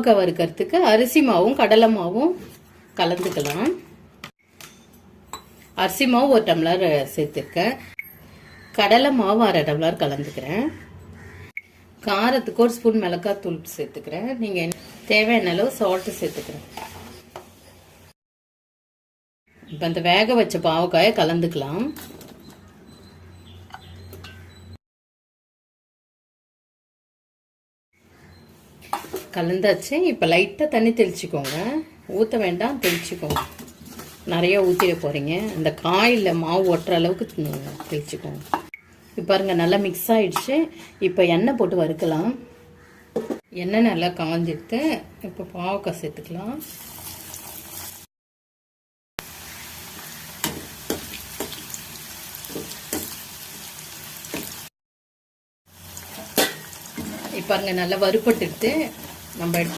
பாவக்காய் வறுக்கிறதுக்கு அரிசி மாவும் கடலை மாவும் கலந்துக்கலாம். அரிசி மாவு 1 டம்ளர் சேர்த்துருக்கேன். கடலை மாவு 1/2 டம்ளர் கலந்துக்கிறேன். காரத்துக்கு 1 ஸ்பூன் மிளகாய் தூள் சேர்த்துக்கிறேன். நீங்கள் தேவையான அளவு சால்ட்டு சேர்த்துக்கிறேன். இப்போ அந்த வேக வச்ச பாவக்காயை கலந்துக்கலாம். கலந்தாச்சு. இப்போ லைட்டாக தண்ணி தெளிச்சுக்கோங்க. ஊற்ற வேண்டாம், தெளிச்சுக்கோங்க. நிறைய ஊற்றிட போகிறீங்க. அந்த காயில் மாவு ஒட்டுற அளவுக்கு தெளிச்சுக்கோங்க. இப்போ பாருங்க நல்லா மிக்ஸ் ஆகிடுச்சு. இப்போ எண்ணெய் போட்டு வறுக்கலாம். எண்ணெய் நல்லா காஞ்சிட்டு இப்போ பாவக்காய் சேர்த்துக்கலாம். இப்போ பாருங்க நல்லா வறுபட்டுட்டு நம்ம